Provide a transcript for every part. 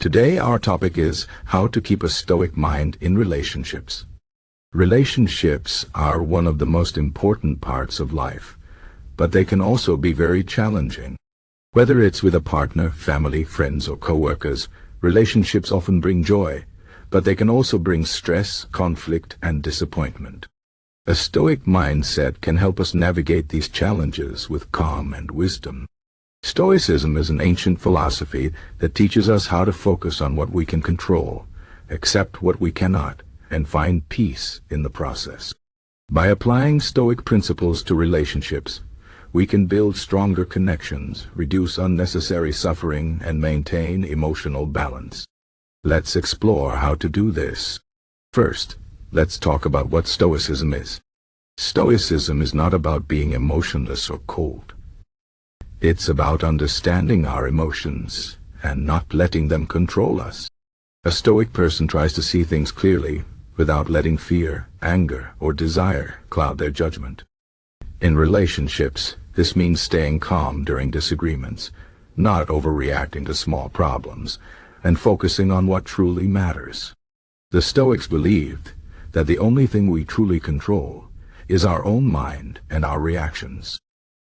Today our topic is how to keep a stoic mind in relationships. Relationships are one of the most important parts of life, but they can also be very challenging. Whether it's with a partner, family, friends, or coworkers, relationships often bring joy, but they can also bring stress, conflict, and disappointment. A stoic mindset can help us navigate these challenges with calm and wisdom. Stoicism is an ancient philosophy that teaches us how to focus on what we can control, accept what we cannot, and find peace in the process. By applying Stoic principles to relationships, we can build stronger connections, reduce unnecessary suffering, and maintain emotional balance. Let's explore how to do this. First, let's talk about what Stoicism is. Stoicism is not about being emotionless or cold. It's about understanding our emotions and not letting them control us. A Stoic person tries to see things clearly without letting fear, anger, or desire cloud their judgment. In relationships, this means staying calm during disagreements, not overreacting to small problems, and focusing on what truly matters. The Stoics believed that the only thing we truly control is our own mind and our reactions.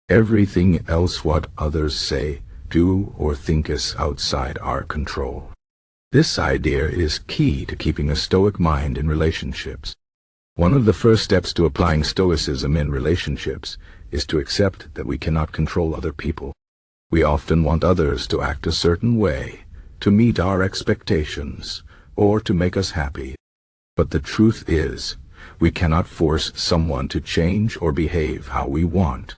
Everything else, what others say, do, or think, is outside our control. This idea is key to keeping a Stoic mind in relationships. One of the first steps to applying Stoicism in relationships is to accept that we cannot control other people. We often want others to act a certain way, to meet our expectations, or to make us happy. But the truth is, we cannot force someone to change or behave how we want.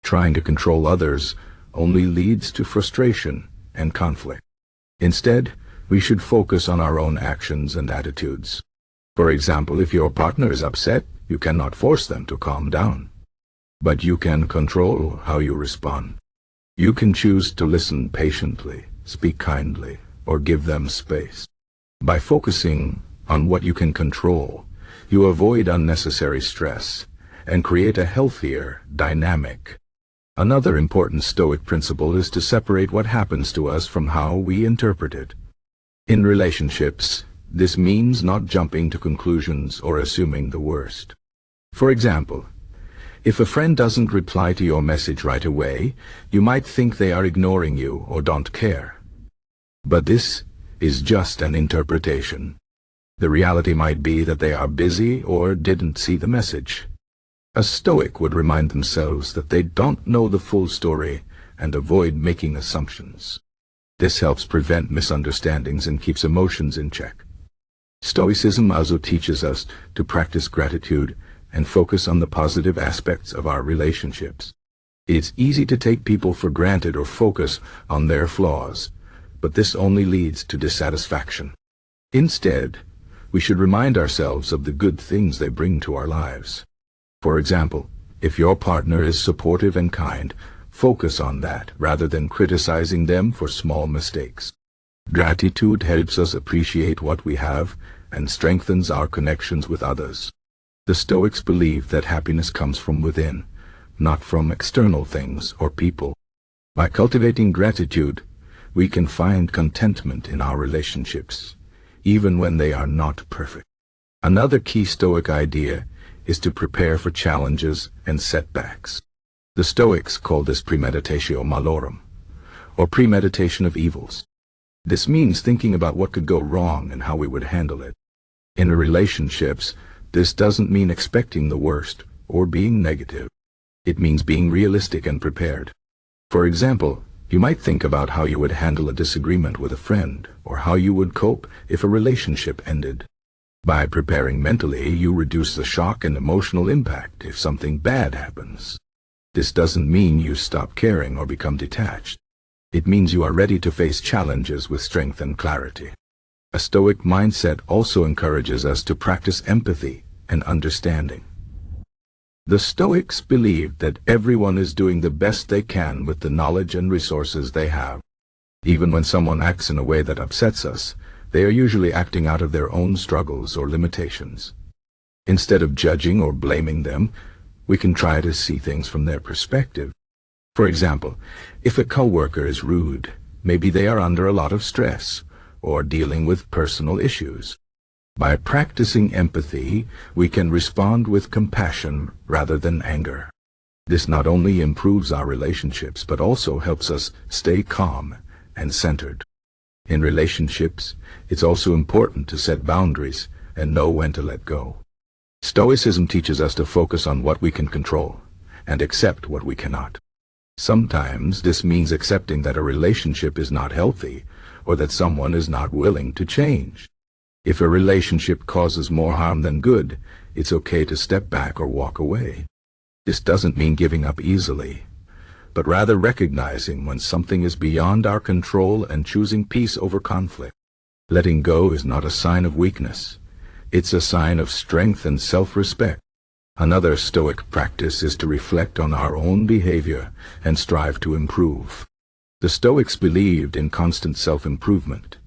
Trying to control others only leads to frustration and conflict. Instead, we should focus on our own actions and attitudes. For example, if your partner is upset, you cannot force them to calm down. But you can control how you respond. You can choose to listen patiently, speak kindly, or give them space. By focusing on what you can control, you avoid unnecessary stress and create a healthier dynamic. Another important Stoic principle is to separate what happens to us from how we interpret it. In relationships, this means not jumping to conclusions or assuming the worst. For example, if a friend doesn't reply to your message right away, you might think they are ignoring you or don't care. But this is just an interpretation. The reality might be that they are busy or didn't see the message. A Stoic would remind themselves that they don't know the full story and avoid making assumptions. This helps prevent misunderstandings and keeps emotions in check. Stoicism also teaches us to practice gratitude and focus on the positive aspects of our relationships. It's easy to take people for granted or focus on their flaws, but this only leads to dissatisfaction. Instead, we should remind ourselves of the good things they bring to our lives. For example, if your partner is supportive and kind, focus on that rather than criticizing them for small mistakes. Gratitude helps us appreciate what we have and strengthens our connections with others. The Stoics believe that happiness comes from within, not from external things or people. By cultivating gratitude, we can find contentment in our relationships, even when they are not perfect. Another key Stoic idea is to prepare for challenges and setbacks. The Stoics call this premeditatio malorum, or premeditation of evils. This means thinking about what could go wrong and how we would handle it. In relationships, this doesn't mean expecting the worst or being negative. It means being realistic and prepared. For example, you might think about how you would handle a disagreement with a friend, or how you would cope if a relationship ended. By preparing mentally, you reduce the shock and emotional impact if something bad happens. This doesn't mean you stop caring or become detached. It means you are ready to face challenges with strength and clarity. A Stoic mindset also encourages us to practice empathy and understanding. The Stoics believe that everyone is doing the best they can with the knowledge and resources they have. Even when someone acts in a way that upsets us, they are usually acting out of their own struggles or limitations. Instead of judging or blaming them, we can try to see things from their perspective. For example, if a coworker is rude, maybe they are under a lot of stress, or dealing with personal issues. By practicing empathy, we can respond with compassion rather than anger. This not only improves our relationships, but also helps us stay calm and centered. In relationships, it's also important to set boundaries and know when to let go. Stoicism teaches us to focus on what we can control and accept what we cannot. Sometimes this means accepting that a relationship is not healthy or that someone is not willing to change. If a relationship causes more harm than good, it's okay to step back or walk away. This doesn't mean giving up easily, but rather recognizing when something is beyond our control and choosing peace over conflict. Letting go is not a sign of weakness. It's a sign of strength and self-respect. Another Stoic practice is to reflect on our own behavior and strive to improve. The Stoics believed in constant self-improvement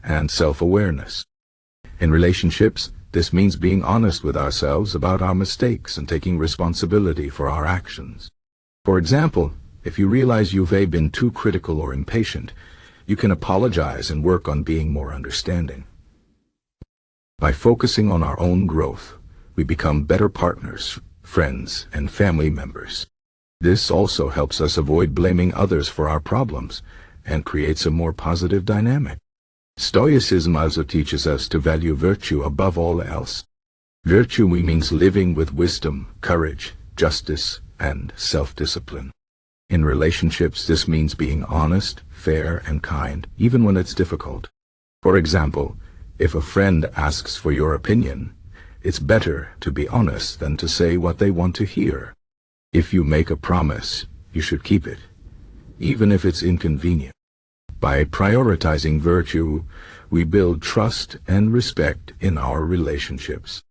and self-awareness. In relationships, this means being honest with ourselves about our mistakes and taking responsibility for our actions. For example, if you realize you've been too critical or impatient, you can apologize and work on being more understanding. By focusing on our own growth, we become better partners, friends, and family members. This also helps us avoid blaming others for our problems and creates a more positive dynamic. Stoicism also teaches us to value virtue above all else. Virtue means living with wisdom, courage, justice, and self-discipline. In relationships, this means being honest, fair, and kind, even when it's difficult. For example, if a friend asks for your opinion, it's better to be honest than to say what they want to hear. If you make a promise, you should keep it, even if it's inconvenient. By prioritizing virtue, we build trust and respect in our relationships.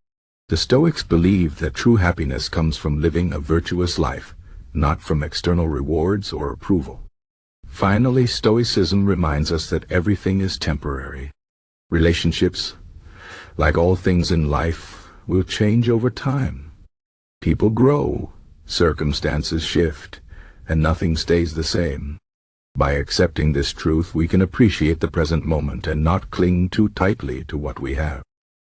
The Stoics believe that true happiness comes from living a virtuous life, not from external rewards or approval. Finally, Stoicism reminds us that everything is temporary. Relationships, like all things in life, will change over time. People grow, circumstances shift, and nothing stays the same. By accepting this truth, we can appreciate the present moment and not cling too tightly to what we have.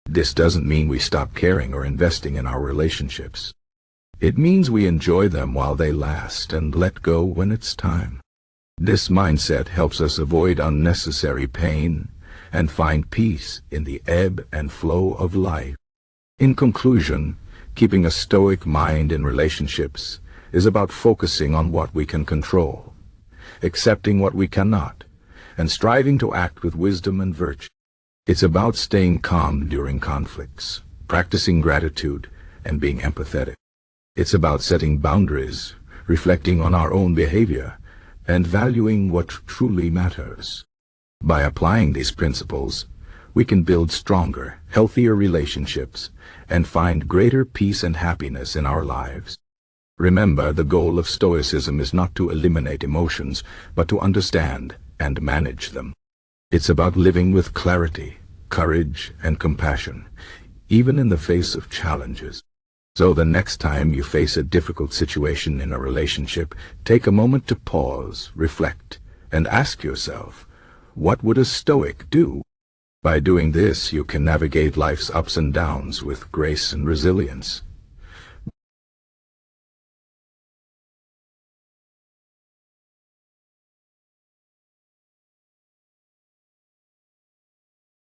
This doesn't mean we stop caring or investing in our relationships. It means we enjoy them while they last and let go when it's time. This mindset helps us avoid unnecessary pain and find peace in the ebb and flow of life. In conclusion, keeping a Stoic mind in relationships is about focusing on what we can control, accepting what we cannot, and striving to act with wisdom and virtue. It's about staying calm during conflicts, practicing gratitude, and being empathetic. It's about setting boundaries, reflecting on our own behavior, and valuing what truly matters. By applying these principles, we can build stronger, healthier relationships and find greater peace and happiness in our lives. Remember, the goal of Stoicism is not to eliminate emotions, but to understand and manage them. It's about living with clarity, courage, and compassion, even in the face of challenges. So the next time you face a difficult situation in a relationship, take a moment to pause, reflect, and ask yourself, what would a Stoic do? By doing this, you can navigate life's ups and downs with grace and resilience.